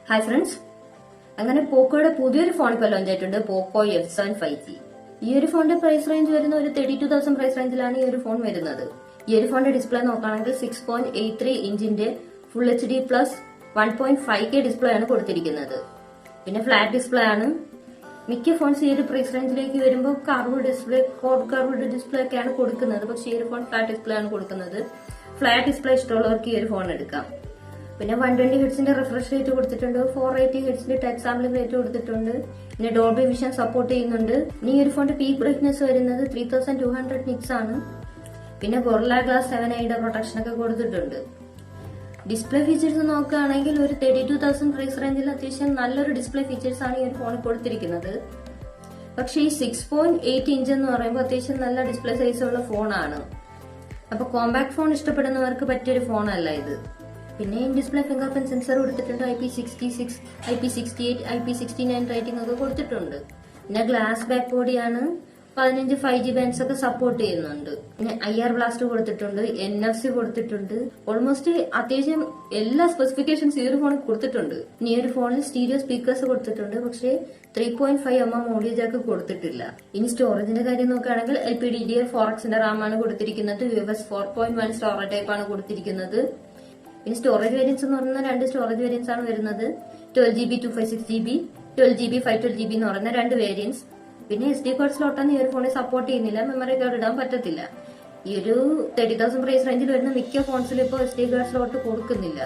Hi friends, അങ്ങനെ പോക്കോയുടെ പുതിയൊരു phone ഇപ്പോൾ ലോഞ്ച് ആയിട്ടുണ്ട്. പോക്കോ F7 5G. ഈ ഒരു ഫോണിന്റെ പ്രൈസ് റേഞ്ച് വരുന്ന ഒരു 32,000 പ്രൈസ് റേഞ്ചിലാണ് ഈ ഒരു ഫോൺ വരുന്നത്. ഈ ഒരു ഫോണിന്റെ ഡിസ്പ്ലേ നോക്കുകയാണെങ്കിൽ 6.83 ഇഞ്ചിന്റെ full HD plus 1.5K display ആണ് കൊടുത്തിരിക്കുന്നത്. പിന്നെ ഫ്ലാറ്റ് ഡിസ്പ്ലേ ആണ്. മിക്ക ഫോൺസ് ഈ ഒരു പ്രൈസ് റേഞ്ചിലേക്ക് വരുമ്പോൾ കർവ്ഡ് ഡിസ്പ്ലേ, കർവ്ഡ് ഡിസ്പ്ലേ ഒക്കെയാണ് കൊടുക്കുന്നത്. പക്ഷേ ഈ ഒരു ഫോൺ ഫ്ലാറ്റ് ഡിസ്പ്ലേ ആണ് കൊടുക്കുന്നത്. ഫ്ലാറ്റ് ഡിസ്പ്ലേ ഇഷ്ടമുള്ളവർക്ക് ഈ ഒരു ഫോൺ എടുക്കാം. പിന്നെ 120 ഹെർട്സിന്റെ റിഫ്രഷ് റേറ്റ് കൊടുത്തിട്ടുണ്ട്. 480 ഹെർട്സിന്റെ ടച്ച് സാമ്പിളിംഗ് റേറ്റ് കൊടുത്തിട്ടുണ്ട്. പിന്നെ ഡോൾബി വിഷൻ സപ്പോർട്ട് ചെയ്യുന്നുണ്ട്. ഇനി ഈ ഒരു ഫോണിന്റെ പീക്ക് ബ്രൈറ്റ്നസ് വരുന്നത് 3200 നിറ്റ്സ് ആണ്. പിന്നെ ഗൊറില്ല ഗ്ലാസ് 7i പ്രൊട്ടക്ഷൻ ഒക്കെ കൊടുത്തിട്ടുണ്ട്. ഡിസ്പ്ലേ ഫീച്ചേഴ്സ് നോക്കുകയാണെങ്കിൽ ഒരു 32,000 പ്രൈസ് റേഞ്ചിൽ അത്യാവശ്യം നല്ലൊരു ഡിസ്പ്ലേ ഫീച്ചേഴ്സ് ആണ് ഈ ഒരു ഫോണിൽ കൊടുത്തിരിക്കുന്നത്. പക്ഷേ ഈ 6.8 ഇഞ്ച് എന്ന് പറയുമ്പോൾ അത്യാവശ്യം നല്ല ഡിസ്പ്ലേ സൈസ് ഉള്ള ഫോണാണ്. അപ്പൊ കോമ്പാക്ട് ഫോൺ ഇഷ്ടപ്പെടുന്നവർക്ക് പറ്റിയൊരു ഫോണല്ല ഇത്. പിന്നെ ഡിസ്പ്ലേ ഫിംഗർ പ്രിന്റ് സെൻസർ കൊടുത്തിട്ടുണ്ട്. IP66, IP68, IP69 റേറ്റിംഗ് ഒക്കെ കൊടുത്തിട്ടുണ്ട്. പിന്നെ ഗ്ലാസ് ബാക്ക് ബോഡിയാണ്. 15 5G ബാൻഡ്സ് ഒക്കെ സപ്പോർട്ട് ചെയ്യുന്നുണ്ട്. പിന്നെ IR ബ്ലാസ്റ്റ് കൊടുത്തിട്ടുണ്ട്, NFC കൊടുത്തിട്ടുണ്ട്. ഓൾമോസ്റ്റ് അത്യാവശ്യം എല്ലാ സ്പെസിഫിക്കേഷൻസ് ഈ ഒരു ഫോണിൽ കൊടുത്തിട്ടുണ്ട്. ഇനി ഈ ഒരു ഫോണിൽ സ്റ്റീരിയോ സ്പീക്കേഴ്സ് കൊടുത്തിട്ടുണ്ട്. പക്ഷേ 3.5mm ഓഡിയോ ജാക്ക് കൊടുത്തിട്ടില്ല. ഇനി സ്റ്റോറേജിന്റെ കാര്യം നോക്കുകയാണെങ്കിൽ LPDDR4X RAM ആണ് കൊടുത്തിരിക്കുന്നത്. UFS 4.1 സ്റ്റോറേജ് ടൈപ്പ് ആണ് കൊടുത്തിരിക്കുന്നത്. പിന്നെ സ്റ്റോറേജ് വേരിയൻസ് എന്ന് പറയുന്ന 2 സ്റ്റോറേജ് വേരിയൻസ് ആണ് വരുന്നത്. 12GB 256GB, 12GB 512GB എന്ന് പറയുന്ന 2 വേരിയൻസ്. പിന്നെ SD കാർഡ് സ്ലോട്ടൊന്നും ഈ ഒരു ഫോണിൽ സപ്പോർട്ട് ചെയ്യുന്നില്ല. മെമ്മറി കാർഡ് ഇടാൻ പറ്റത്തില്ല. ഈ ഒരു 30,000 പ്രൈസ് റേഞ്ചിൽ വരുന്ന മിക്ക ഫോൺസിലും ഇപ്പോൾ SD കാർഡ് സ്ലോട്ട് കൊടുക്കുന്നില്ല.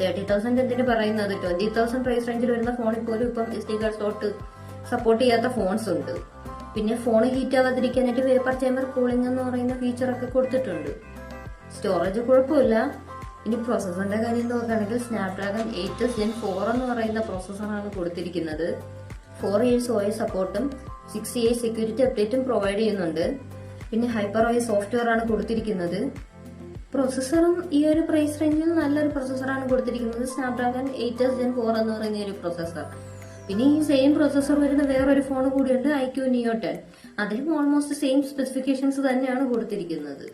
30,000 എന്തിനു പറയുന്നത്, 20,000 പ്രൈസ് റേഞ്ചിൽ വരുന്ന ഫോണിൽ പോലും ഇപ്പം SD കാർഡ് സ്ലോട്ട് സപ്പോർട്ട് ചെയ്യാത്ത ഫോൺസ് ഉണ്ട്. പിന്നെ ഫോൺ ഹീറ്റ് ആവാതിരിക്കാനായിട്ട് വേപ്പർ ചേമ്പർ കൂളിംഗ് എന്ന് പറയുന്ന ഫീച്ചർ ഒക്കെ കൊടുത്തിട്ടുണ്ട്. സ്റ്റോറേജ് കുഴപ്പമില്ല. ഇനി പ്രോസസറിന്റെ കാര്യം നോക്കുകയാണെങ്കിൽ സ്നാപ്ഡ്രാഗൺ 8 Gen 4 എന്ന് പറയുന്ന പ്രോസസറാണ് കൊടുത്തിരിക്കുന്നത്. 4 years OS സപ്പോർട്ടും 6 years സെക്യൂരിറ്റി അപ്ഡേറ്റും പ്രൊവൈഡ് ചെയ്യുന്നുണ്ട്. പിന്നെ ഹൈപ്പർ OS സോഫ്റ്റ്വെയർ ആണ് കൊടുത്തിരിക്കുന്നത്. പ്രോസസറും ഈ ഒരു പ്രൈസ് റേഞ്ചിൽ നല്ലൊരു പ്രോസസറാണ് കൊടുത്തിരിക്കുന്നത്. സ്നാപ്ഡ്രാഗൺ 8 Gen 4 എന്ന് പറയുന്ന ഒരു പ്രോസസർ. പിന്നെ ഈ സെയിം പ്രോസസർ വരുന്ന വേറൊരു ഫോൺ കൂടിയുണ്ട്, IQ Neo 10. അതിലും ഓൾമോസ്റ്റ് സെയിം സ്പെസിഫിക്കേഷൻസ് തന്നെയാണ് കൊടുത്തിരിക്കുന്നത്.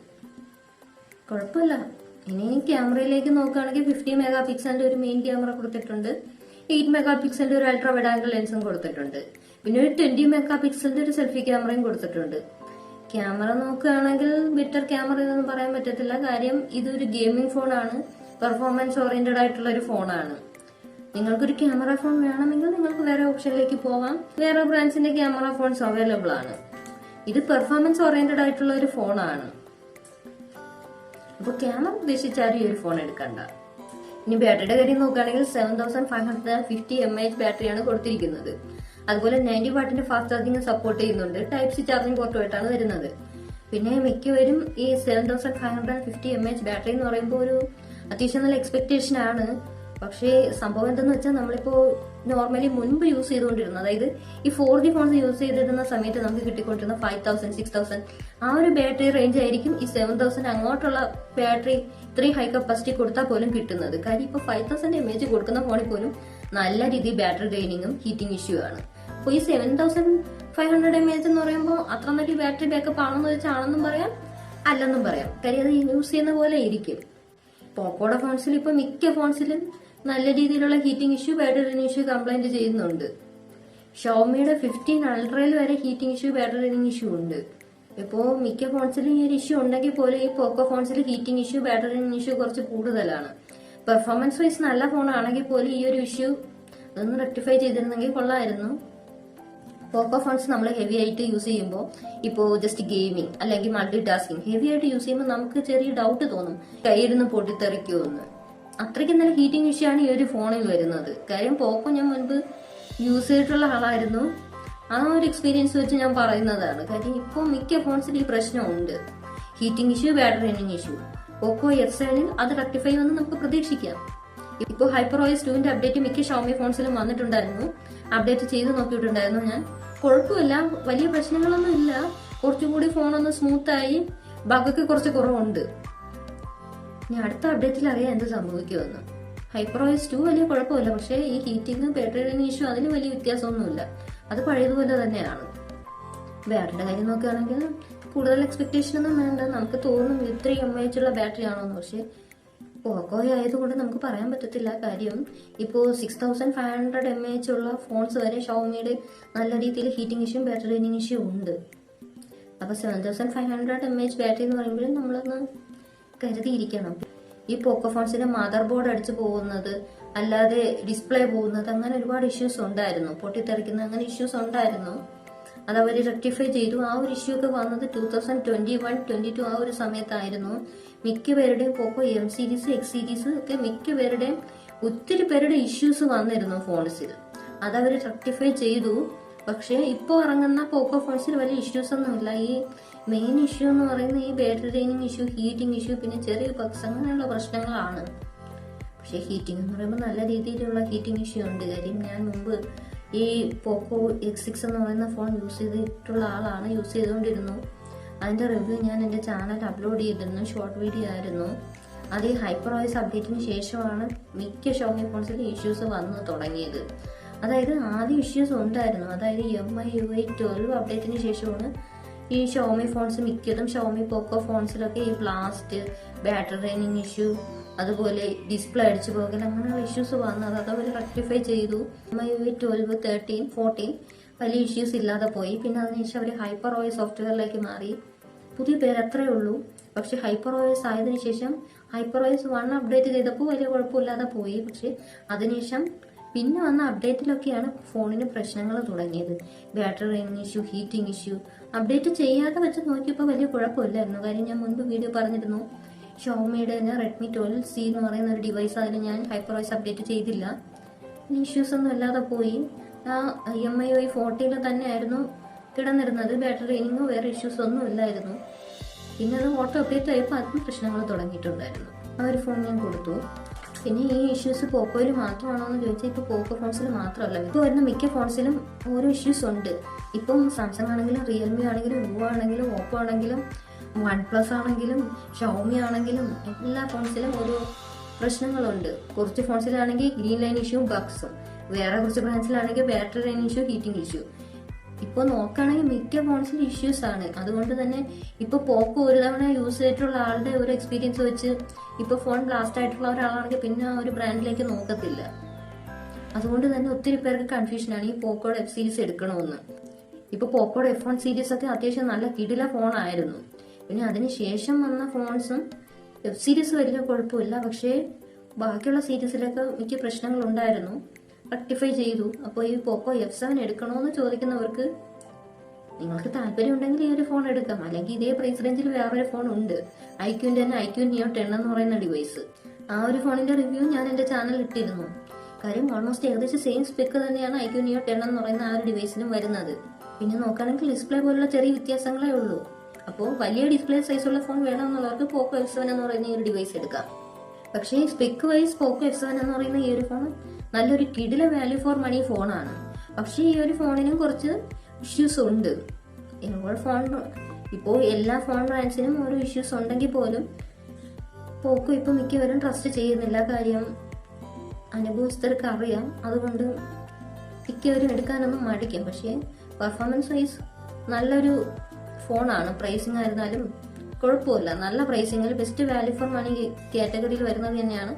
കുഴപ്പമില്ല. ഇനി ക്യാമറയിലേക്ക് നോക്കുകയാണെങ്കിൽ 50 മെഗാ പിക്സലിന്റെ ഒരു മെയിൻ ക്യാമറ കൊടുത്തിട്ടുണ്ട്. 8 മെഗാ പിക്സലിന്റെ ഒരു അൾട്രാ വൈഡ് ആംഗിൾ ലെൻസും കൊടുത്തിട്ടുണ്ട്. പിന്നെ ഒരു 20 മെഗാ പിക്സലിന്റെ ഒരു സെൽഫി ക്യാമറയും കൊടുത്തിട്ടുണ്ട്. ക്യാമറ നോക്കുകയാണെങ്കിൽ ബെറ്റർ ക്യാമറ എന്നൊന്നും പറയാൻ പറ്റത്തില്ല. കാര്യം ഇതൊരു ഗെയിമിംഗ് ഫോണാണ്, പെർഫോമൻസ് ഓറിയന്റഡ് ആയിട്ടുള്ള ഒരു ഫോണാണ്. നിങ്ങൾക്കൊരു ക്യാമറ ഫോൺ വേണമെങ്കിൽ നിങ്ങൾക്ക് വേറെ ഓപ്ഷനിലേക്ക് പോവാം. വേറെ ബ്രാൻഡ്സിന്റെ ക്യാമറ ഫോൺസ് അവൈലബിൾ ആണ്. ഇത് പെർഫോമൻസ് ഓറിയന്റഡ് ആയിട്ടുള്ള ഒരു ഫോണാണ്. അപ്പൊ ക്യാമറ ഉദ്ദേശിച്ചാലും ഈ ഒരു ഫോൺ എടുക്കണ്ട. ഇനി ബാറ്ററിയുടെ കാര്യം നോക്കുകയാണെങ്കിൽ 7550 mAh ബാറ്ററിയാണ് കൊടുത്തിരിക്കുന്നത്. അതുപോലെ 90 വാട്ടിന്റെ ഫാസ്റ്റ് ചാർജിംഗ് സപ്പോർട്ട് ചെയ്യുന്നുണ്ട്. Type-C ചാർജിംഗ് പോർട്ടുമായിട്ടാണ് വരുന്നത്. പിന്നെ മിക്കവരും ഈ 7550 mAh ബാറ്ററി എന്ന് പറയുമ്പോൾ ഒരു അത്യാവശ്യം നല്ല എക്സ്പെക്ടേഷൻ ആണ്. പക്ഷേ സംഭവം എന്തെന്ന് വെച്ചാൽ നമ്മളിപ്പോ നോർമലി മുൻപ് യൂസ് ചെയ്തുകൊണ്ടിരുന്നത്, അതായത് ഈ 4G ഫോൺസ് യൂസ് ചെയ്തിരുന്ന സമയത്ത് നമുക്ക് കിട്ടിക്കൊണ്ടിരുന്ന 5000, 6000 ആ ഒരു ബാറ്ററി റേഞ്ച് ആയിരിക്കും ഈ 7000 അങ്ങോട്ടുള്ള ബാറ്ററി ഇത്രയും ഹൈ കപ്പാസിറ്റി കൊടുത്താൽ പോലും കിട്ടുന്നത്. കാര്യം ഇപ്പൊ 5000 mAh കൊടുക്കുന്ന ഫോണിൽ പോലും നല്ല രീതിയിൽ ബാറ്ററി ഡ്രെയിനിങ്ങും ഹീറ്റിംഗ് ഇഷ്യൂ ആണ്. അപ്പോൾ ഈ 7500 mAh എന്ന് പറയുമ്പോൾ അത്ര നല്ല ബാറ്ററി ബാക്കപ്പ് ആണെന്ന് വെച്ചാൽ ആണെന്നും പറയാം, അല്ലെന്നും പറയാം. കാര്യം അത് യൂസ് ചെയ്യുന്ന പോലെ ഇരിക്കും. പോക്കോയുടെ ഫോൺസിൽ ഇപ്പൊ മിക്ക ഫോൺസിലും നല്ല രീതിയിലുള്ള heating issue, battery issue complaint ചെയ്യുന്നുണ്ട്. ഷോമിയുടെ 15 അൾട്രയിൽ വരെ ഹീറ്റിംഗ് ഇഷ്യൂ, ബാറ്ററി ഇഷ്യൂ ഉണ്ട്. ഇപ്പോ മിക്ക ഫോൺസിലും ഈ ഒരു ഇഷ്യൂ ഉണ്ടെങ്കിൽ പോലും ഈ പോക്കോ ഫോൺസിൽ ഹീറ്റിംഗ് ഇഷ്യൂ, ബാറ്ററി ഇഷ്യൂ കുറച്ച് കൂടുതലാണ്. പെർഫോമൻസ് വൈസ് നല്ല ഫോണാണെങ്കിൽ പോലും ഈ ഒരു ഇഷ്യൂ അതൊന്ന് റെക്ടിഫൈ ചെയ്തിരുന്നെങ്കിൽ കൊള്ളായിരുന്നു. പോക്കോ ഫോൺസ് നമ്മൾ ഹെവി ആയിട്ട് യൂസ് ചെയ്യുമ്പോൾ, ഇപ്പോൾ ജസ്റ്റ് ഗെയിമിംഗ് അല്ലെങ്കിൽ മൾട്ടി ടാസ്കിങ് ഹെവി ആയിട്ട് യൂസ് ചെയ്യുമ്പോൾ നമുക്ക് ചെറിയ ഡൗട്ട് തോന്നും, കയ്യിരുന്ന് പൊട്ടിത്തെറിക്കുമെന്ന്. അത്രയ്ക്ക് നല്ല ഹീറ്റിംഗ് ഇഷ്യൂ ആണ് ഈ ഒരു ഫോണിൽ വരുന്നത്. കാര്യം പോക്കോ ഞാൻ മുൻപ് യൂസ് ചെയ്തിട്ടുള്ള ആളായിരുന്നു. ആ ഒരു എക്സ്പീരിയൻസ് വെച്ച് ഞാൻ പറയുന്നതാണ്. കാര്യം ഇപ്പോൾ മിക്ക ഫോൺസിൽ ഈ പ്രശ്നമുണ്ട്, ഹീറ്റിംഗ് ഇഷ്യൂ, ബാറ്ററി ഇഷ്യൂ. പോക്കോ F7 അത് റെക്ടിഫൈ ചെയ്യുമെന്ന് നമുക്ക് പ്രതീക്ഷിക്കാം. ഇപ്പോൾ ഹൈപ്പർ OS 2ന്റെ അപ്ഡേറ്റ് മിക്ക ഷോമി ഫോൺസിലും വന്നിട്ടുണ്ടായിരുന്നു. അപ്ഡേറ്റ് ചെയ്ത് നോക്കിയിട്ടുണ്ടായിരുന്നു ഞാൻ. കുഴപ്പമില്ല, വലിയ പ്രശ്നങ്ങളൊന്നും ഇല്ല. കുറച്ചുകൂടി ഫോണൊന്ന് സ്മൂത്തായി, ബഗൊക്കെ കുറച്ച് കുറവുണ്ട്. ഇനി അടുത്ത അപ്ഡേറ്റിൽ അറിയാം എന്ത് സംഭവിക്കുമെന്ന്. ഹൈപ്പർ OS 2 വലിയ കുഴപ്പമില്ല, പക്ഷേ ഈ ഹീറ്റിംഗും ബാറ്ററി ഇഷ്യൂ അതിന് വലിയ വ്യത്യാസമൊന്നുമില്ല. അത് പഴയതുപോലെ തന്നെയാണ്. ബാറ്ററിയുടെ കാര്യം നോക്കുകയാണെങ്കിൽ കൂടുതൽ എക്സ്പെക്ടേഷൻ ഒന്നും വേണ്ട. നമുക്ക് തോന്നും 3 mAh ഉള്ള ബാറ്ററി ആണോന്ന്, പക്ഷെ പോക്കോ ആയതുകൊണ്ട് നമുക്ക് പറയാൻ പറ്റത്തില്ല. കാര്യം ഇപ്പോൾ 6500 mAh ഉള്ള ഫോൺസ് വരെ ഷോമിയുടെ നല്ല രീതിയിൽ heating issue battery draining issue ഉണ്ട്. അപ്പൊ 7500 mAh ബാറ്ററി എന്ന് പറയുമ്പോഴും നമ്മളൊന്ന് കരുതിയിരിക്കണം. ഈ പോക്കോ ഫോൺസിന്റെ മദർ ബോർഡ് അടിച്ചു പോകുന്നത്, അല്ലാതെ ഡിസ്പ്ലേ പോകുന്നത്, അങ്ങനെ ഒരുപാട് ഇഷ്യൂസ് ഉണ്ടായിരുന്നു. പൊട്ടിത്തെറിക്കുന്ന അങ്ങനെ ഇഷ്യൂസ് ഉണ്ടായിരുന്നു. അത് അവർ റെക്ടിഫൈ ചെയ്തു. ആ ഒരു ഇഷ്യൂ ഒക്കെ വന്നത് 2021-22 ആ ഒരു സമയത്തായിരുന്നു. മിക്ക പേരുടെയും പോക്കോ എം സീരീസ്, എക്സ് സീരീസ് ഒക്കെ മിക്ക പേരുടെയും ഒത്തിരി പേരുടെ ഇഷ്യൂസ് വന്നിരുന്നു ഫോൺസിൽ. അത് അവർ റെക്ടിഫൈ ചെയ്തു. പക്ഷെ ഇപ്പോൾ ഇറങ്ങുന്ന പോക്കോ ഫോൺസിൽ വലിയ ഇഷ്യൂസ് ഒന്നുമില്ല. ഈ മെയിൻ ഇഷ്യൂ എന്ന് പറയുന്നത് ഈ battery draining issue, heating issue, പിന്നെ ചെറിയ ബഗ്സ് അങ്ങനെയുള്ള പ്രശ്നങ്ങളാണ്. പക്ഷെ ഹീറ്റിംഗ് എന്ന് പറയുമ്പോൾ നല്ല രീതിയിലുള്ള ഹീറ്റിംഗ് ഇഷ്യൂ ഉണ്ട്. കാര്യം ഞാൻ മുമ്പ് ഈ പോക്കോ X6 എന്ന് പറയുന്ന ഫോൺ യൂസ് ചെയ്തിട്ടുള്ള ആളാണ്, യൂസ് ചെയ്തുകൊണ്ടിരുന്നു. അതിന്റെ റിവ്യൂ ഞാൻ എൻ്റെ ചാനൽ അപ്ലോഡ് ചെയ്തിരുന്നു, ഷോർട്ട് വീഡിയോ ആയിരുന്നു. അത് ഈ ഹൈപ്പർ OS അപ്ഡേറ്റിന് ശേഷമാണ് മിക്ക ഷോമി ഫോൺസിൽ ഇഷ്യൂസ് വന്നു തുടങ്ങിയത്. അതായത് ആദ്യം ഇഷ്യൂസ് ഉണ്ടായിരുന്നു. അതായത് MIUI 12 അപ്ഡേറ്റിന് ശേഷമാണ് ഈ ഷോമി ഫോൺസ് മിക്കതും, ഷോമി പോക്കോ ഫോൺസിലൊക്കെ ഈ ബ്ലാസ്റ്റ്, ബാറ്ററി ഡ്രെയിനിങ് ഇഷ്യൂ, അതുപോലെ ഡിസ്പ്ലേ അടിച്ചു പോകൽ, അങ്ങനെയുള്ള ഇഷ്യൂസ് വന്നത്. അത് അവർ റെക്ടിഫൈ ചെയ്തു. MIUI 12, 13, 14 വലിയ ഇഷ്യൂസ് ഇല്ലാതെ പോയി. പിന്നെ അതിനുശേഷം അവർ ഹൈപ്പർ OS സോഫ്റ്റ്വെയറിലേക്ക് മാറി. പുതിയ പേര് അത്രേ ഉള്ളൂ. പക്ഷെ ഹൈപ്പർ OS ആയതിനു ശേഷം ഹൈപ്പർ OS 1 അപ്ഡേറ്റ് ചെയ്തപ്പോൾ വലിയ കുഴപ്പമില്ലാതെ പോയി. പക്ഷെ അതിനുശേഷം പിന്നെ വന്ന അപ്ഡേറ്റിലൊക്കെയാണ് ഫോണിന് പ്രശ്നങ്ങൾ തുടങ്ങിയത്. Battery draining issue, heating issue. Update ചെയ്യാതെ വെച്ച് നോക്കിയപ്പോൾ വലിയ കുഴപ്പമില്ലായിരുന്നു. കാര്യം ഞാൻ മുൻപ് വീഡിയോ പറഞ്ഞിരുന്നു, ഷോമിയുടെ തന്നെ റെഡ്മി 12C എന്ന് പറയുന്ന ഒരു ഡിവൈസ്, അതിന് ഞാൻ ഹൈപ്പർ OS അപ്ഡേറ്റ് ചെയ്തില്ല. ഇഷ്യൂസ് ഒന്നും ഇല്ലാതെ പോയി. ആ MIUI 14 തന്നെ ആയിരുന്നു കിടന്നിരുന്നത്. ബാറ്ററി ഡ്രെയിനിങ്ങോ വേറെ ഇഷ്യൂസ് ഒന്നും ഇല്ലായിരുന്നു. പിന്നെ അത് ഓട്ടോ അപ്ഡേറ്റ് ആയപ്പോൾ അതിന് പ്രശ്നങ്ങൾ തുടങ്ങിയിട്ടുണ്ടായിരുന്നു. ആ ഒരു ഫോൺ ഞാൻ കൊടുത്തു. പിന്നെ ഈ ഇഷ്യൂസ് പോക്കോയിൽ മാത്രമാണോ എന്ന് ചോദിച്ചാൽ ഇപ്പോൾ പോക്കോ ഫോൺസിൽ മാത്രമല്ല, ഇപ്പോൾ വരുന്ന മിക്ക ഫോൺസിലും ഓരോ ഇഷ്യൂസ് ഉണ്ട്. ഇപ്പം സാംസങ് ആണെങ്കിലും, റിയൽമി ആണെങ്കിലും, വിവോ ആണെങ്കിലും, ഓപ്പോ ആണെങ്കിലും, OnePlus ആണെങ്കിലും, ഷോമി ആണെങ്കിലും എല്ലാ ഫോൺസിലും ഓരോ പ്രശ്നങ്ങളുണ്ട്. കുറച്ച് ഫോൺസിലാണെങ്കിൽ ഗ്രീൻ ലൈൻ ഇഷ്യൂ, ബഗ്സും. വേറെ കുറച്ച് ബ്രാൻഡ്സിലാണെങ്കിൽ battery drain issue, heating issue. ഇപ്പോൾ നോക്കുകയാണെങ്കിൽ മിക്ക ഫോൺസിൽ ഇഷ്യൂസ് ആണ്. അതുകൊണ്ട് തന്നെ ഇപ്പൊ പോക്കോ ഒരു തവണ യൂസ് ചെയ്തിട്ടുള്ള ആളുടെ ഒരു എക്സ്പീരിയൻസ് വെച്ച് ഇപ്പൊ ഫോൺ ബ്ലാസ്റ്റ് ആയിട്ടുള്ള ഒരാളാണെങ്കിൽ പിന്നെ ആ ഒരു ബ്രാൻഡിലേക്ക് നോക്കത്തില്ല. അതുകൊണ്ട് തന്നെ ഒത്തിരി പേർക്ക് കൺഫ്യൂഷനാണ് ഈ പോക്കോയുടെ F സീരീസ് എടുക്കണമെന്ന്. ഇപ്പൊ പോക്കോയുടെ F1 സീരീസ് ഒക്കെ അത്യാവശ്യം നല്ല കിടില ഫോണായിരുന്നു. പിന്നെ അതിനുശേഷം വന്ന ഫോൺസും F സീരീസ് വലിയ കുഴപ്പമില്ല. പക്ഷേ ബാക്കിയുള്ള സീരീസിലൊക്കെ മിക്ക പ്രശ്നങ്ങൾ ഉണ്ടായിരുന്നു. റെക്ടിഫൈ ചെയ്തു. അപ്പോൾ ഈ പോക്കോ F7 എടുക്കണമെന്ന് ചോദിക്കുന്നവർക്ക് നിങ്ങൾക്ക് താല്പര്യം ഉണ്ടെങ്കിൽ ഈ ഒരു ഫോൺ എടുക്കാം. അല്ലെങ്കിൽ ഇതേ പ്രൈസ് റേഞ്ചിൽ വേറൊരു ഫോൺ ഉണ്ട്, ഐക്യൂന്റെ തന്നെ iQOO Neo 10 എന്ന് പറയുന്ന ഡിവൈസ്. ആ ഒരു ഫോണിന്റെ റിവ്യൂ ഞാൻ എന്റെ ചാനലിൽ ഇട്ടിരുന്നു. കാര്യം ഓൾമോസ്റ്റ് ഏകദേശം സെയിം സ്പെക്ക് തന്നെയാണ് iQOO Neo 10 എന്ന് പറയുന്ന ആ ഒരു ഡിവൈസിലും വരുന്നത്. പിന്നെ നോക്കുകയാണെങ്കിൽ ഡിസ്പ്ലേ പോലുള്ള ചെറിയ വ്യത്യാസങ്ങളേ ഉള്ളൂ. അപ്പോൾ വലിയ ഡിസ്പ്ലേ സൈസുള്ള ഫോൺ വേണമെന്നുള്ളവർക്ക് പോക്കോ F7 എന്ന് പറയുന്ന ഈ ഒരു ഡിവൈസ് എടുക്കാം. പക്ഷേ സ്പെക്ക് വൈസ് പോക്കോ F7 എന്ന് പറയുന്ന ഈ ഒരു ഫോൺ നല്ലൊരു കിടില വാല്യൂ ഫോർ മണി ഫോണാണ്. പക്ഷേ ഈ ഒരു ഫോണിനും കുറച്ച് ഇഷ്യൂസ് ഉണ്ട്. ഇപ്പോൾ എല്ലാ ഫോൺ ബ്രാൻഡ്സിനും ഓരോ ഇഷ്യൂസ് ഉണ്ടെങ്കിൽ പോലും പോക്കോ ഇപ്പൊ മിക്കവരും ട്രസ്റ്റ് ചെയ്യുന്നില്ല. കാര്യം അനുഭവസ്ഥർക്ക് അറിയാം. അതുകൊണ്ട് മിക്കവരും എടുക്കാനൊന്നും മടിക്കും. പക്ഷേ പെർഫോമൻസ് വൈസ് നല്ലൊരു ഫോണാണ്. പ്രൈസിങ് ആയിരുന്നാലും കുഴപ്പമില്ല. നല്ല പ്രൈസിങ്ങിൽ ബെസ്റ്റ് വാല്യൂ ഫോർ മണി കാറ്റഗറിയിൽ വരുന്നത് തന്നെയാണ്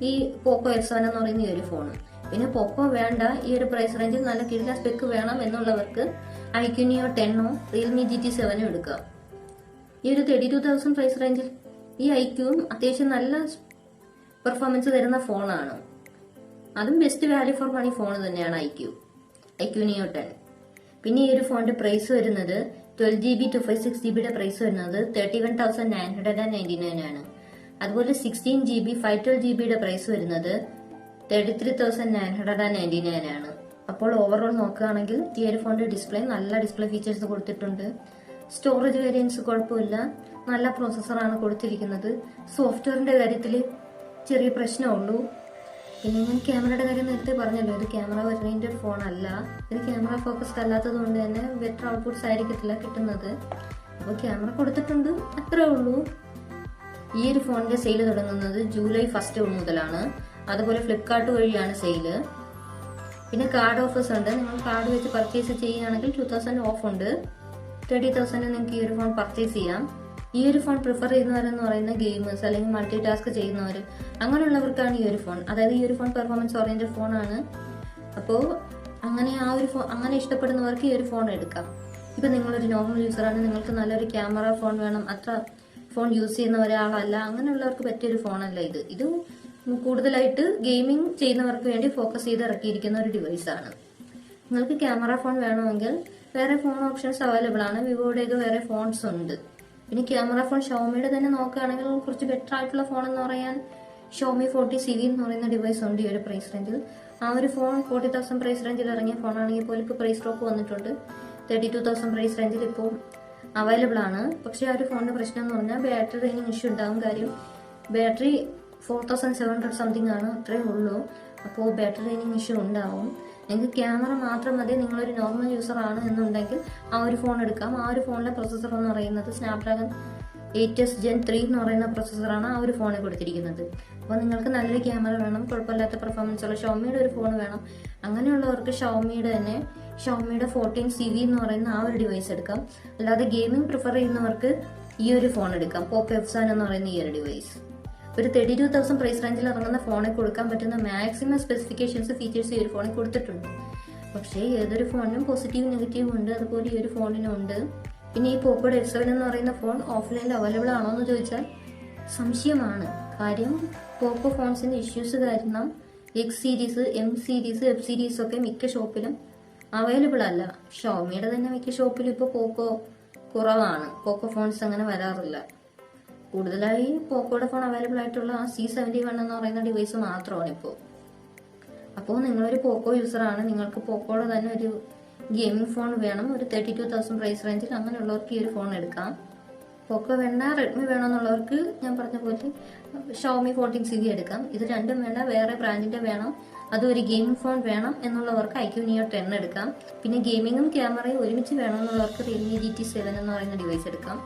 ഈ പോക്കോ F7 എന്ന് പറയുന്ന ഈ ഒരു ഫോൺ. പിന്നെ പോക്കോ വേണ്ട, ഈ ഒരു പ്രൈസ് റേഞ്ചിൽ നല്ല കിടില സ്പെക്ക് വേണം എന്നുള്ളവർക്ക് iQOO Neo 10 റിയൽമി GT7 എടുക്കാം. ഈ ഒരു 32,000 പ്രൈസ് റേഞ്ചിൽ ഈ iQOO അത്യാവശ്യം നല്ല പെർഫോമൻസ് തരുന്ന ഫോണാണ്. അതും best value for money phone തന്നെയാണ് iQOO Neo 10. പിന്നെ ഈ ഒരു ഫോണിന്റെ പ്രൈസ് വരുന്നത് 12GB 256GB പ്രൈസ് വരുന്നത് 31,999 ആണ്. അതുപോലെ 16GB 512GB പ്രൈസ് വരുന്നത് 33,999 ആണ്. അപ്പോൾ ഓവറോൾ നോക്കുകയാണെങ്കിൽ ഈ ഒരു ഫോണിന്റെ ഡിസ്പ്ലേ നല്ല ഡിസ്പ്ലേ ഫീച്ചേഴ്സ് കൊടുത്തിട്ടുണ്ട്. സ്റ്റോറേജ് വേരിയൻസ് കുഴപ്പമില്ല, നല്ല പ്രോസസ്സറാണ് കൊടുത്തിരിക്കുന്നത്. സോഫ്റ്റ്വെയറിന്റെ കാര്യത്തിൽ ചെറിയ പ്രശ്നമുള്ളൂ. പിന്നെ ഞാൻ ക്യാമറയുടെ കാര്യം നേരത്തെ പറഞ്ഞല്ലോ, ഇത് ക്യാമറ ഓറിയന്റഡ് ഫോൺ അല്ല. ഇത് ക്യാമറ ഫോക്കസ്ഡ് അല്ലാത്തത് കൊണ്ട് തന്നെ ബെറ്റർ ഔട്ട്പുട്ട്സ് ആയിരിക്കത്തില്ല കിട്ടുന്നത്. അപ്പോൾ ക്യാമറ കൊടുത്തിട്ടുണ്ട്, അത്രേ ഉള്ളൂ. ഈ ഒരു ഫോണിന്റെ സെയിൽ തുടങ്ങുന്നത് ജൂലൈ 1 മുതലാണ്. അതുപോലെ ഫ്ലിപ്കാർട്ട് വഴിയാണ് സെയില്. പിന്നെ കാർഡ് ഓഫേഴ്സ് ഉണ്ട്. നിങ്ങൾ കാർഡ് വെച്ച് പർച്ചേസ് ചെയ്യുകയാണെങ്കിൽ 2000 ഓഫ് ഉണ്ട്. 30,000 നിങ്ങൾക്ക് ഈ ഒരു ഫോൺ പർച്ചേസ് ചെയ്യാം. ഈ ഒരു ഫോൺ പ്രിഫർ ചെയ്യുന്നവരെന്ന് പറയുന്ന ഗെയിമേഴ്സ് അല്ലെങ്കിൽ മൾട്ടി ടാസ്ക് ചെയ്യുന്നവർ, അങ്ങനെയുള്ളവർക്കാണ് ഈ ഒരു ഫോൺ. അതായത് ഈ ഒരു ഫോൺ പെർഫോമൻസ് ഓറിയന്റഡ് ഫോണാണ്. അപ്പോൾ അങ്ങനെ ഇഷ്ടപ്പെടുന്നവർക്ക് ഈ ഒരു ഫോൺ എടുക്കാം. ഇപ്പൊ നിങ്ങളൊരു നോർമൽ യൂസറാണ്, നിങ്ങൾക്ക് നല്ലൊരു ക്യാമറ ഫോൺ വേണം, അത്ര ഫോൺ യൂസ് ചെയ്യുന്ന ഒരാളല്ല, അങ്ങനെയുള്ളവർക്ക് പറ്റിയൊരു ഫോണല്ല ഇത്. ഇത് കൂടുതലായിട്ട് ഗെയിമിംഗ് ചെയ്യുന്നവർക്ക് വേണ്ടി ഫോക്കസ് ചെയ്ത് ഇറക്കിയിരിക്കുന്ന ഒരു ഡിവൈസാണ്. നിങ്ങൾക്ക് ക്യാമറ ഫോൺ വേണമെങ്കിൽ വേറെ ഫോൺ ഓപ്ഷൻസ് അവൈലബിൾ ആണ്. വിവോയുടെയൊക്കെ വേറെ ഫോൺസ് ഉണ്ട്. പിന്നെ ക്യാമറ ഫോൺ ഷോമിയുടെ തന്നെ നോക്കുകയാണെങ്കിൽ കുറച്ച് ബെറ്റർ ആയിട്ടുള്ള ഫോൺ എന്ന് പറയാൻ ഷോമി 40 CV എന്ന് പറയുന്ന ഡിവൈസ് ഉണ്ട് ഈ ഒരു പ്രൈസ് റേഞ്ചിൽ. ആ ഒരു ഫോൺ 40,000 പ്രൈസ് റേഞ്ചിൽ ഇറങ്ങിയ ഫോണാണെങ്കിൽ പോലും ഇപ്പോൾ പ്രൈസ് ഡ്രോപ്പ് വന്നിട്ടുണ്ട്. 32,000 പ്രൈസ് റേഞ്ചിൽ ഇപ്പോൾ അവൈലബിൾ ആണ്. പക്ഷേ ആ ഒരു ഫോണിന്റെ പ്രശ്നം എന്ന് പറഞ്ഞാൽ ബാറ്ററി ഡ്രെയിനിങ് ഇഷ്യൂ ഉണ്ടാവും. കാര്യം ബാറ്ററി 4700 സംതിങ് ആണ്, അത്രേ ഉള്ളൂ. അപ്പോൾ ബാറ്ററി ഡ്രെയിനിങ് ഇഷ്യൂ ഉണ്ടാവും. നിങ്ങൾക്ക് ക്യാമറ മാത്രം മതി, നിങ്ങളൊരു നോർമൽ യൂസർ ആണ് എന്നുണ്ടെങ്കിൽ ആ ഒരു ഫോൺ എടുക്കാം. ആ ഒരു ഫോണിലെ പ്രൊസസ്സർ എന്ന് പറയുന്നത് സ്നാപ്ഡ്രാഗൺ 8s Gen 3 എന്ന് പറയുന്ന പ്രൊസസ്സറാണ് ആ ഒരു ഫോണിൽ കൊടുത്തിരിക്കുന്നത്. അപ്പോൾ നിങ്ങൾക്ക് നല്ലൊരു ക്യാമറ വേണം, കുഴപ്പമില്ലാത്ത പെർഫോമൻസ് ഉള്ള ഷോമിയുടെ ഒരു ഫോൺ വേണം. അങ്ങനെയുള്ളവർക്ക് ഷോമിയുടെ 14 CV എന്ന് പറയുന്ന ആ ഒരു ഡിവൈസ് എടുക്കാം. അല്ലാതെ ഗെയിമിംഗ് പ്രിഫർ ചെയ്യുന്നവർക്ക് ഈ ഒരു ഫോൺ എടുക്കാം, പോക്കോ F7 എന്ന് പറയുന്ന ഈ ഒരു ഡിവൈസ്. ഒരു 32,000 പ്രൈസ് റേഞ്ചിൽ ഇറങ്ങുന്ന ഫോണിൽ കൊടുക്കാൻ പറ്റുന്ന മാക്സിമം സ്പെസിഫിക്കേഷൻസ്, ഫീച്ചേഴ്സ് ഈ ഒരു ഫോണിൽ കൊടുത്തിട്ടുണ്ട്. പക്ഷേ ഏതൊരു ഫോണിനും പോസിറ്റീവ് നെഗറ്റീവ് ഉണ്ട്, അതുപോലെ ഈ ഒരു ഫോണിനും ഉണ്ട്. പിന്നെ ഈ പോക്കോയുടെ F7 എന്ന് പറയുന്ന ഫോൺ ഓഫ്ലൈനിൽ അവൈലബിൾ ആണോ എന്ന് ചോദിച്ചാൽ സംശയമാണ്. കാര്യം പോക്കോ ഫോൺസിന്റെ ഇഷ്യൂസ് കാരണം X series, M series, F series ഒക്കെ മിക്ക ഷോപ്പിലും അവൈലബിൾ അല്ല. ഷോമിയുടെ തന്നെ മിക്ക ഷോപ്പിലും ഇപ്പോൾ പോക്കോ കുറവാണ്, പോക്കോ ഫോൺസ് അങ്ങനെ വരാറില്ല. കൂടുതലായി പോക്കോയുടെ ഫോൺ അവൈലബിൾ ആയിട്ടുള്ള ആ C71 എന്ന് പറയുന്ന ഡിവൈസ് മാത്രമാണ് ഇപ്പോൾ. അപ്പോൾ നിങ്ങളൊരു പോക്കോ യൂസറാണ്, നിങ്ങൾക്ക് പോക്കോയുടെ തന്നെ ഒരു ഗെയിമിംഗ് ഫോൺ വേണം, ഒരു 32,000 പ്രൈസ് റേഞ്ചിൽ, അങ്ങനെയുള്ളവർക്ക് ഈ ഒരു ഫോൺ എടുക്കാം. പോക്കോ വേണ്ട, റെഡ്മി വേണമെന്നുള്ളവർക്ക് ഞാൻ പറഞ്ഞ പോലെ ഷോമി 14 CV എടുക്കാം. ഇത് രണ്ടും വേണ്ട, വേറെ ബ്രാൻഡിന്റെ വേണം, അതും ഒരു ഗെയിമിംഗ് ഫോൺ വേണം എന്നുള്ളവർക്ക് IQ Neo 10 എടുക്കാം. പിന്നെ ഗെയിമിങ്ങും ക്യാമറയും ഒരുമിച്ച് വേണമെന്നുള്ളവർക്ക് Realme GT7 എന്ന് പറയുന്ന ഡിവൈസ് എടുക്കാം.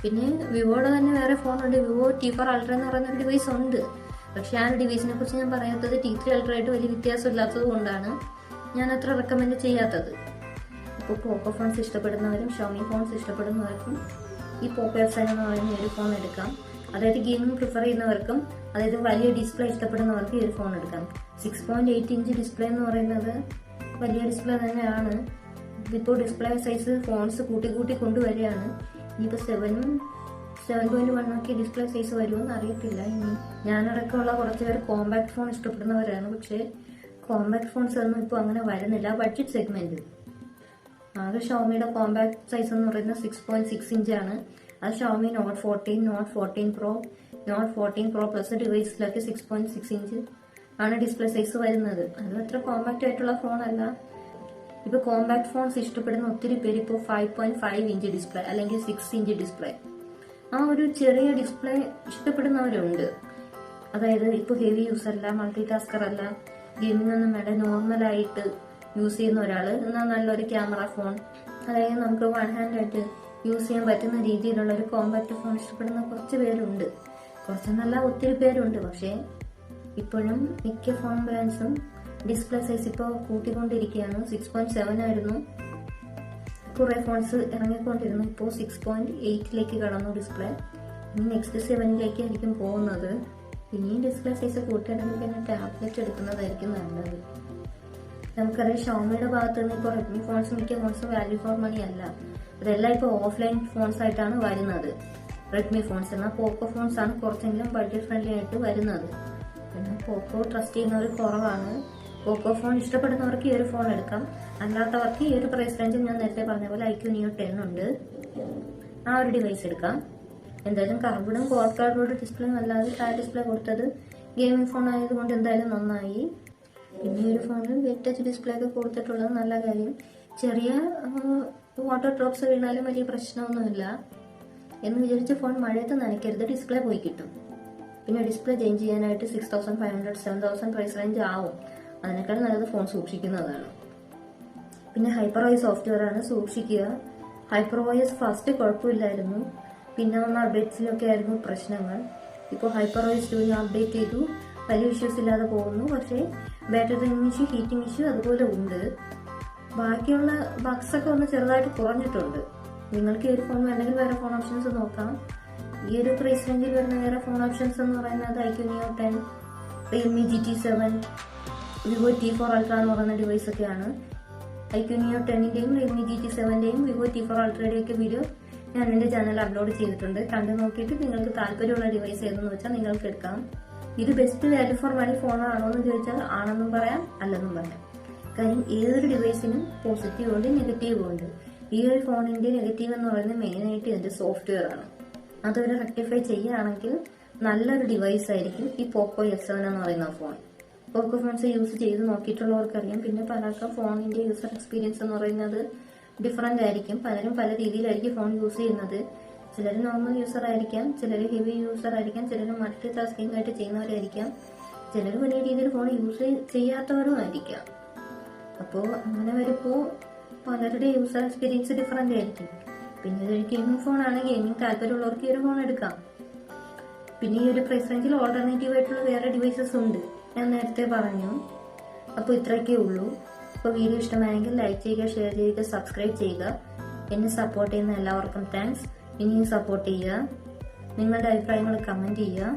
പിന്നെ വിവോയുടെ തന്നെ വേറെ ഫോണുണ്ട്, വിവോ T4 Ultra എന്ന് പറയുന്ന ഒരു ഡിവൈസ് ഉണ്ട്. പക്ഷെ ആ ഒരു ഡിവൈസിനെ കുറിച്ച് ഞാൻ പറയാത്തത് T3 Ultra ആയിട്ട് വലിയ വ്യത്യാസം ഇല്ലാത്തത് കൊണ്ടാണ് ഞാൻ അത്ര റെക്കമെൻഡ് ചെയ്യാത്തത്. ഇപ്പോൾ പോക്കോ ഫോൺസ് ഇഷ്ടപ്പെടുന്നവരും ഷോമി ഫോൺസ് ഇഷ്ടപ്പെടുന്നവർക്കും ഈ പോക്കോ F7 എന്ന് പറയുന്ന ഒരു ഫോൺ എടുക്കാം. അതായത് ഗെയിമിംഗ് പ്രിഫർ ചെയ്യുന്നവർക്കും, അതായത് വലിയ ഡിസ്പ്ലേ ഇഷ്ടപ്പെടുന്നവർക്ക് ഈ ഒരു ഫോൺ എടുക്കാം. 6.8 ഇഞ്ച് ഡിസ്പ്ലേ എന്ന് പറയുന്നത് വലിയ ഡിസ്പ്ലേ തന്നെയാണ്. ഇപ്പോൾ ഡിസ്പ്ലേ സൈസ് ഫോൺസ് കൂട്ടി കൊണ്ടുവരികയാണ്. ഇനിയിപ്പോൾ 7.1 ഒക്കെ ഡിസ്പ്ലേ സൈസ് വരുമെന്ന് അറിയത്തില്ല. ഇനി ഞാനടക്കമുള്ള കുറച്ച് പേർ കോമ്പാക്ട് ഫോൺ ഇഷ്ടപ്പെടുന്നവരാണ്. പക്ഷേ കോമ്പാക്ട് ഫോൺസ് ഒന്നും ഇപ്പോൾ അങ്ങനെ വരുന്നില്ല ബഡ്ജറ്റ് സെഗ്മെന്റ്. ആകെ ഷോമിയുടെ കോമ്പാക്ട് സൈസ് എന്ന് പറയുന്നത് 6.6 ഇഞ്ചാണ്. അത് Xiaomi note 14, note 14 pro, note 14 pro plus ഡിവൈസിലൊക്കെ 6.6 ഇഞ്ച് ആണ് ഡിസ്പ്ലേ സൈസ് വരുന്നത്. അത് അത്ര കോമ്പാക്ട് ആയിട്ടുള്ള ഫോണല്ല. ഇപ്പൊ കോമ്പാക്ട് ഫോൺസ് ഇഷ്ടപ്പെടുന്ന ഒത്തിരി പേര് ഇപ്പോൾ 5.5 ഇഞ്ച് ഡിസ്പ്ലേ അല്ലെങ്കിൽ 6 ഇഞ്ച് ഡിസ്പ്ലേ, ആ ഒരു ചെറിയ ഡിസ്പ്ലേ ഇഷ്ടപ്പെടുന്നവരുണ്ട്. അതായത് ഇപ്പോൾ ഹെവി യൂസർ അല്ല, മൾട്ടി ടാസ്കർ അല്ല, ഗെയിമിംഗ് ഒന്നും വേണ്ട, നോർമലായിട്ട് യൂസ് ചെയ്യുന്ന ഒരാള്, എന്നാൽ നല്ലൊരു ക്യാമറ ഫോൺ, അതായത് നമുക്ക് വൺ ഹാൻഡ് ആയിട്ട് യൂസ് ചെയ്യാൻ പറ്റുന്ന രീതിയിലുള്ള ഒരു കോമ്പാക്ട് ഫോൺ ഇഷ്ടപ്പെടുന്ന കുറച്ച് പേരുണ്ട്. കുറച്ചെന്നല്ല, ഒത്തിരി പേരുണ്ട്. പക്ഷേ ഇപ്പോഴും മിക്ക ഫോൺ ബ്രാൻഡ്സും ഡിസ്പ്ലേ സൈസ് ഇപ്പോൾ കൂട്ടിക്കൊണ്ടിരിക്കുകയാണ്. 6.7 ആയിരുന്നു കുറെ ഫോൺസ് ഇറങ്ങിക്കൊണ്ടിരുന്നു, ഇപ്പോൾ 6.8 കടന്നു ഡിസ്പ്ലേ. ഇനി നെക്സ്റ്റ് 7 ആയിരിക്കും പോകുന്നത്. ഇനിയും ഡിസ്പ്ലേ സൈസ് കൂട്ടുകയാണെങ്കിൽ പിന്നെ ടാബ്ലറ്റ് എടുക്കുന്നതായിരിക്കും നല്ലത്. നമുക്കറിയാം ഷോമിയുടെ ഭാഗത്ത് നിന്ന് ഇപ്പോൾ റെഡ്മി ഫോൺസ് മിക്ക ഫോൺസും വാല്യൂ ഫോർ മണി അല്ല, അതെല്ലാം ഇപ്പോൾ ഓഫ്ലൈൻ ഫോൺസ് ആയിട്ടാണ് വരുന്നത് റെഡ്മി ഫോൺസ്. എന്നാൽ പോക്കോ ഫോൺസ് ആണ് കുറച്ചെങ്കിലും ബഡ്ജറ്റ് ഫ്രണ്ട്ലി ആയിട്ട് വരുന്നത്. പിന്നെ പോക്കോ ട്രസ്റ്റ് ചെയ്യുന്നവർ കുറവാണ്. പോക്കോ ഫോൺ ഇഷ്ടപ്പെടുന്നവർക്ക് ഈ ഒരു ഫോൺ എടുക്കാം, അല്ലാത്തവർക്ക് ഈ ഒരു പ്രൈസ് റേഞ്ചിൽ ഞാൻ നേരത്തെ പറഞ്ഞ പോലെ IQ Neo 10 ഉണ്ട്, ആ ഒരു ഡിവൈസ് എടുക്കാം. എന്തായാലും കർബിടും ക്വാഡ് കാർഡോട് ഡിസ്പ്ലേയും അല്ലാതെ ഫ്ലാറ്റ് ഡിസ്പ്ലേ കൊടുത്തത് ഗെയിമിംഗ് ഫോൺ ആയതുകൊണ്ട് എന്തായാലും നന്നായി. പിന്നെ ഈ ഒരു ഫോണിൽ വെറ്റ് ടച്ച് ഡിസ്പ്ലേ ഒക്കെ കൊടുത്തിട്ടുള്ളത് നല്ല കാര്യം. ചെറിയ വാട്ടർ ഡ്രോപ്സ് വീണാലും വലിയ പ്രശ്നമൊന്നുമില്ല എന്ന് വിചാരിച്ച് ഫോൺ മഴയത്ത് നനയ്ക്കരുത്, ഡിസ്പ്ലേ പോയി കിട്ടും. പിന്നെ ഡിസ്പ്ലേ ചേഞ്ച് ചെയ്യാനായിട്ട് 6,500, 7,000 പ്രൈസ് റേഞ്ച് ആവും. അതിനേക്കാൾ നല്ലത് ഫോൺ സൂക്ഷിക്കുന്നതാണ്. പിന്നെ HyperOS സോഫ്റ്റ്വെയർ ആണ്, സൂക്ഷിക്കുക. HyperOS ഫസ്റ്റ് കുഴപ്പമില്ലായിരുന്നു, പിന്നെ വന്ന അപ്ഡേറ്റ്സിലൊക്കെ ആയിരുന്നു പ്രശ്നങ്ങൾ. ഇപ്പോൾ HyperOS 2 അപ്ഡേറ്റ് ചെയ്തു, വലിയ ഇഷ്യൂസ് ഇല്ലാതെ പോകുന്നു. പക്ഷേ battery draining issue, heating issue അതുപോലെ ഉണ്ട്. ബാക്കിയുള്ള ബഗ്സ് ഒക്കെ ഒന്ന് ചെറുതായിട്ട് കുറഞ്ഞിട്ടുണ്ട്. നിങ്ങൾക്ക് ഈ ഒരു ഫോൺ വേണമെങ്കിൽ വേറെ ഫോൺ ഓപ്ഷൻസ് നോക്കാം. ഈ ഒരു പ്രൈസ് റേഞ്ചിൽ വരുന്ന വേറെ ഫോൺ ഓപ്ഷൻസ് എന്ന് പറയുന്നത് iQneo 10, Realme GT7, Vivo T4 Ultra എന്ന് പറയുന്ന ഡിവൈസ് ഒക്കെയാണ്. iQneo 10ന്റെയും Realme GT7ന്റെയും Vivo T4 Ultra'യുടെയും ഒക്കെ വീഡിയോ ഞാൻ എന്റെ ചാനൽ അപ്ലോഡ് ചെയ്തിട്ടുണ്ട്. കണ്ടു നോക്കിയിട്ട് നിങ്ങൾക്ക് താല്പര്യമുള്ള ഡിവൈസ് ഏതെന്ന് വെച്ചാൽ നിങ്ങൾക്ക് എടുക്കാം. ഇത് best value for money phone ആണോ എന്ന് ചോദിച്ചാൽ ആണെന്നും പറയാം, അല്ലെന്നും പറയാം. കാര്യം ഏതൊരു ഡിവൈസിനും പോസിറ്റീവ് ഉണ്ട്, നെഗറ്റീവ് ഉണ്ട്. ഈ ഒരു ഫോണിന്റെ നെഗറ്റീവ് എന്ന് പറയുന്നത് മെയിനായിട്ട് ഇതിന്റെ സോഫ്റ്റ്വെയർ ആണ്. അതൊരു റെക്ടിഫൈ ചെയ്യുകയാണെങ്കിൽ നല്ലൊരു ഡിവൈസ് ആയിരിക്കും ഈ പോക്കോ F7 എന്ന് പറയുന്ന ഫോൺ. പോക്കോ ഫോൺസ് യൂസ് ചെയ്ത് നോക്കിയിട്ടുള്ളവർക്കറിയാം. പിന്നെ പലർക്കും ഫോണിന്റെ യൂസർ എക്സ്പീരിയൻസ് എന്ന് പറയുന്നത് ഡിഫറെന്റ് ആയിരിക്കും. പലരും പല രീതിയിലായിരിക്കും ഫോൺ യൂസ് ചെയ്യുന്നത്. ചിലർ നോർമൽ യൂസർ ആയിരിക്കാം, ചിലർ ഹെവി യൂസർ ആയിരിക്കാം, ചിലർ മൾട്ടി ടാസ്കിംഗ് ആയിട്ട് ചെയ്യുന്നവരായിരിക്കാം, ചിലർ വലിയ രീതിയിൽ ഫോൺ യൂസ് ചെയ്യാത്തവരും ആയിരിക്കാം. അപ്പോൾ അങ്ങനെ വരുമ്പോൾ പലരുടെ യൂസർ എക്സ്പീരിയൻസ് ഡിഫറെന്റ് ആയിരിക്കും. പിന്നെ ഇതൊരു ഗെയിമിംഗ് ഫോൺ ആണ്. ഗെയിമിംഗ് താല്പര്യമുള്ളവർക്ക് ഈ ഒരു ഫോൺ എടുക്കാം. പിന്നെ ഈ ഒരു പ്രൈസ് റേഞ്ചിൽ ഓൾട്ടർനേറ്റീവ് ആയിട്ടുള്ള വേറെ ഡിവൈസസ് ഉണ്ട്, ഞാൻ നേരത്തെ പറഞ്ഞു. അപ്പോൾ ഇത്രയൊക്കെ ഉള്ളൂ. അപ്പോൾ വീഡിയോ ഇഷ്ടമായെങ്കിൽ ലൈക്ക് ചെയ്യുക, ഷെയർ ചെയ്യുക, സബ്സ്ക്രൈബ് ചെയ്യുക. എന്നെ സപ്പോർട്ട് ചെയ്യുന്ന എല്ലാവർക്കും താങ്ക്സ്. ഇനിയും സപ്പോർട്ട് ചെയ്യുക. നിങ്ങളുടെ അഭിപ്രായങ്ങൾ കമന്റ് ചെയ്യുക.